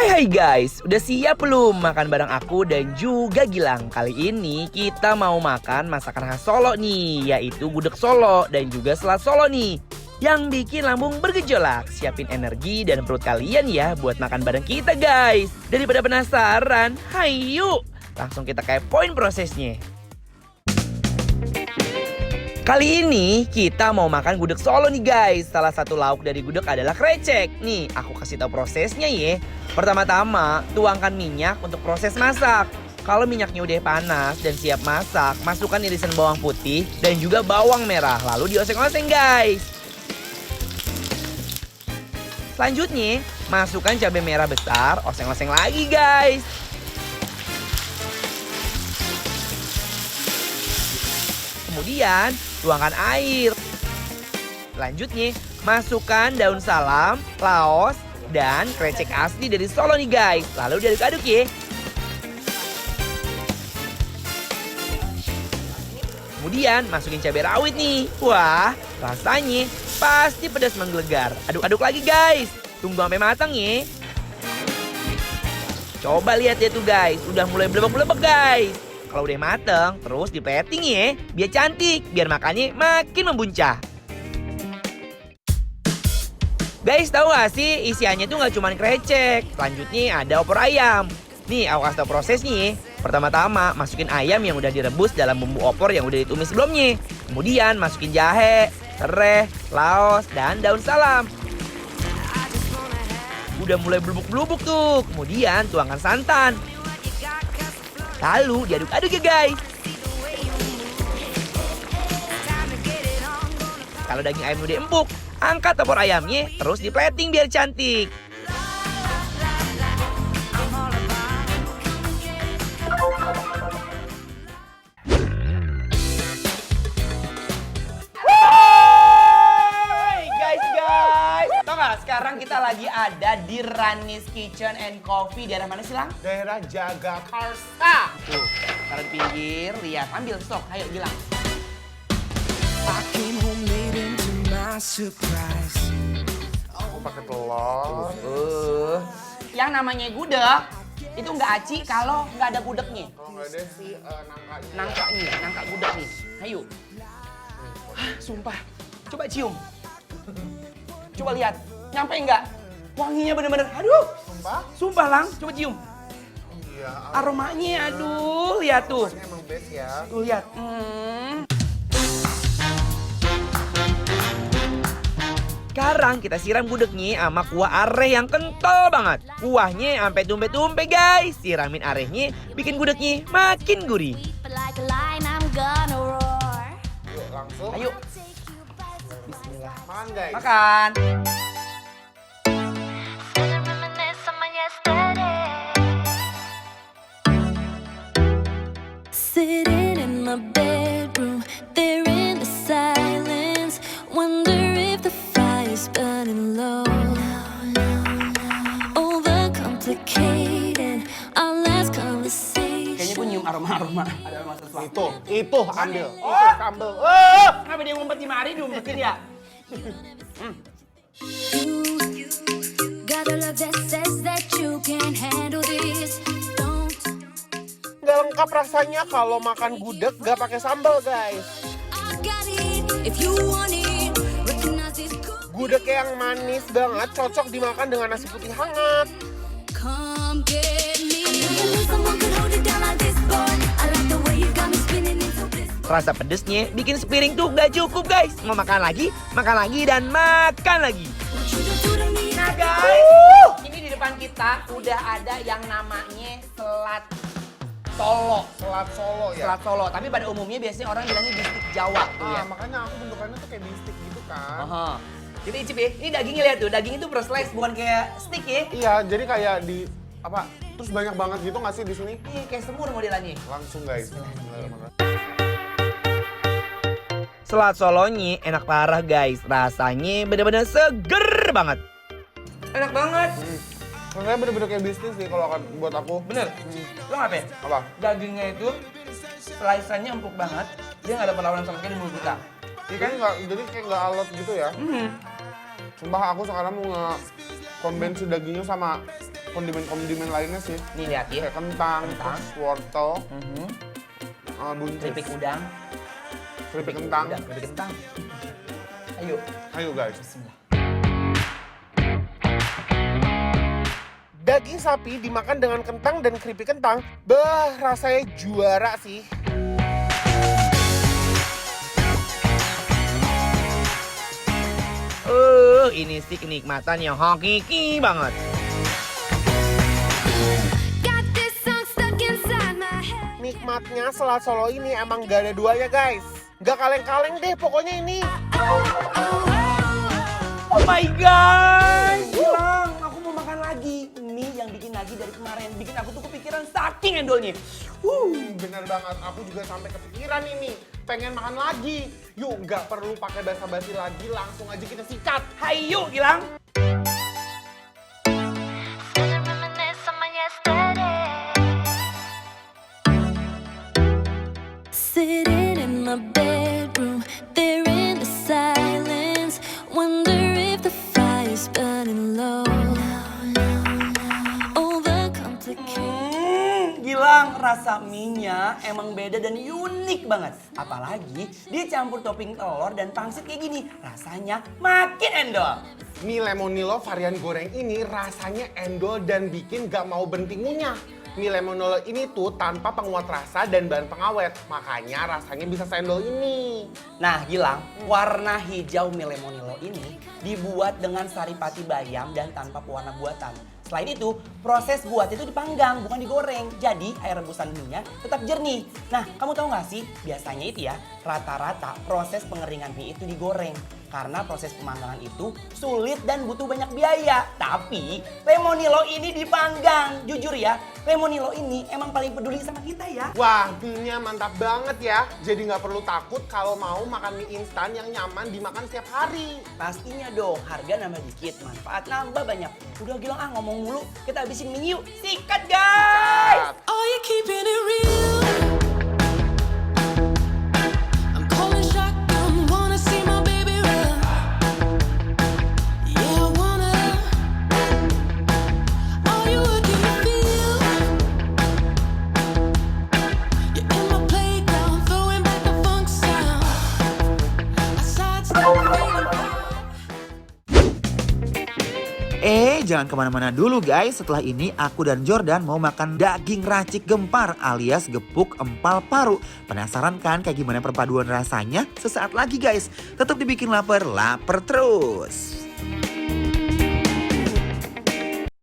Hai guys, udah siap belum makan bareng aku dan juga Gilang? Kali ini kita mau makan masakan khas Solo nih, yaitu gudeg Solo dan juga selat Solo nih. Yang bikin lambung bergejolak, siapin energi dan perut kalian ya buat makan bareng kita guys. Daripada penasaran, hayu langsung kita kepoin prosesnya. Kali ini kita mau makan gudeg Solo nih guys. Salah satu lauk dari gudeg adalah krecek. Nih aku kasih tahu prosesnya ya. Pertama-tama tuangkan minyak untuk proses masak. Kalau minyaknya udah panas dan siap masak, masukkan irisan bawang putih dan juga bawang merah. Lalu dioseng-oseng guys. Selanjutnya masukkan cabai merah besar, oseng-oseng lagi guys. Kemudian tuangkan air. Selanjutnya masukkan daun salam, laos, dan krecek asli dari Solo nih guys. Lalu diaduk-aduk ya. Kemudian masukin cabai rawit nih. Wah, rasanya pasti pedas menggelegar. Aduk-aduk lagi guys. Tunggu sampai matang ya. Coba lihat ya tuh guys, udah mulai belebek-belebek guys. Kalau udah mateng, terus diplating ya, biar cantik, biar makannya makin membuncah. Guys, tahu gak sih isiannya tuh gak cuma krecek. Selanjutnya ada opor ayam. Nih, aku kasih tau prosesnya ya. Pertama-tama, masukin ayam yang udah direbus dalam bumbu opor yang udah ditumis sebelumnya. Kemudian masukin jahe, serai, laos, dan daun salam. Udah mulai blubuk-blubuk tuh. Kemudian tuangkan santan. Lalu diaduk-aduk ya guys. Kalau daging ayam udah empuk, angkat opor ayamnya, terus diplating biar cantik. Sekarang kita lagi ada di Rani's Kitchen and Coffee. Daerah mana sih, Lang? Daerah Jagakarsa. Tuh, taruh di pinggir, lihat, ambil stok. Ayo, Gilang. Aku pakai telur. Yang namanya gudeg, itu nggak aci kalau nggak ada gudegnya. Kalau nggak ada sih nangkanya. Nangkanya, nangka gudeg nih. Ayo. Sumpah. Coba cium. Coba lihat. Nyampe nggak? Wanginya bener-bener, aduh. Sumpah? Sumpah, Lang. Coba cium. Iya. Aromanya, aduh. Lihat tuh. Aromanya emang best ya. Tuh, lihat. Sekarang kita siram gudegnya sama kuah areh yang kental banget. Kuahnya sampai tumpe-tumpe guys. Siramin arehnya bikin gudegnya makin gurih. Yuk langsung. Ayo. Bismillah. Makan guys. Makan. Sitting in my bedroom, there in the silence, wonder if the fire's burning low. Overcomplicated our last conversation. Kayaknya gue nyium aroma-aroma. Ada aroma sesuatu. Itu ambil. Oh. Itu sambel. Kenapa dia ngumpet di mari diumpetin ya? You got a love that says that you can handle this. Don't. Nggak lengkap rasanya kalau makan gudeg nggak pakai sambal guys. I got it. If you want it, recognize this good. Gudeg yang manis banget cocok dimakan dengan nasi putih hangat. Come get me. Someone could hold it down like this, boy. I like the way you got me spinning into bliss. Rasa pedesnya bikin sepiring tuh gak cukup guys. Mau makan lagi, dan makan lagi. What you do to me? Nah guys, ini di depan kita udah ada yang namanya selat Solo. Selat Solo ya. Selat Solo, tapi pada umumnya biasanya orang bilangnya bistik Jawa tuh ya. Makanya aku bentukannya tuh kayak bistik gitu kan. Aha. Jadi icip ya, ini dagingnya lihat tuh, daging itu per slice bukan kayak stick ya. Iya, jadi kayak di apa? Terus banyak banget gitu nggak sih di sini? Iya, kayak semur modelannya. Langsung guys. Selat Solonya enak parah guys, rasanya bener-bener seger banget. Enak banget. Rasanya bener-bener kayak bisnis sih kalau akan buat aku. Bener. Lo ngapain? Apa? Dagingnya itu slice-nya empuk banget, dia nggak ada perlawanan sama sekali di mulut kita. Iya kan nggak, jadi kayak nggak alot gitu ya. Sumpah aku sekarang mau nge-combine si dagingnya sama kondimen-kondimen lainnya sih. Nih lihat ya. Kayak kentang, Kentang. terus wortel, Mhm. buncis. Keripik udang. Keripik kentang. Keripik kentang. Ayo. Ayo guys. Bismillah. Daging sapi dimakan dengan kentang dan keripik kentang, bah rasanya juara sih. Ini sih kenikmatan yang hakiki banget. Got this song stuck inside my head. Nikmatnya selat Solo ini emang gak ada duanya guys. Gak kaleng-kaleng deh pokoknya ini. Oh my god, Gilang, aku mau makan lagi. Mie yang bikin lagi dari kemarin, bikin aku tuh kepikiran saking endolnya. Bener banget, aku juga sampai kepikiran ini. Pengen makan lagi. Yuk gak perlu pakai basa-basi lagi, langsung aja kita sikat. Hayu, Gilang. Still reminisce on my yesterday. Sitting in my bedroom, there in the silence. Wonder if the fire's burning low. Overcomplicated. Gilang, rasa mie-nya emang beda dan unik banget. Apalagi dia campur topping telur dan pangsit kayak gini. Rasanya makin endol. Mie lemonilo varian goreng ini rasanya endol dan bikin gak mau berhenti ngunyah. Mie lemonilo ini tuh tanpa penguat rasa dan bahan pengawet. Makanya rasanya bisa seendol ini. Nah Gilang, warna hijau mie lemonilo ini dibuat dengan saripati bayam dan tanpa pewarna buatan. Selain itu, proses buat itu dipanggang, bukan digoreng. Jadi air rebusan mie-nya tetap jernih. Nah, kamu tahu nggak sih, biasanya itu ya, rata-rata proses pengeringan mie itu digoreng. Karena proses pemanggangan itu sulit dan butuh banyak biaya. Tapi lemonilo ini dipanggang. Jujur ya, lemonilo ini emang paling peduli sama kita ya. Wah, mie-nya mantap banget ya. Jadi nggak perlu takut kalau mau makan mie instan yang nyaman dimakan setiap hari. Pastinya dong, harga nambah dikit, manfaat nambah banyak. Udah Gilang ngomong mulu, kita habisin mie yuk. Sikat guys! Are you keeping it real? I'm calling shotgun, wanna see my baby run. Yeah, I wanna. Are you working the field? You're in my playground, throwing back the funk sound. I sidestep Jangan kemana-mana dulu guys. Setelah ini aku dan Jordan mau makan daging racik gempar alias gepuk empal paru. Penasaran kan kayak gimana perpaduan rasanya? Sesaat lagi guys. Tetap dibikin lapar terus.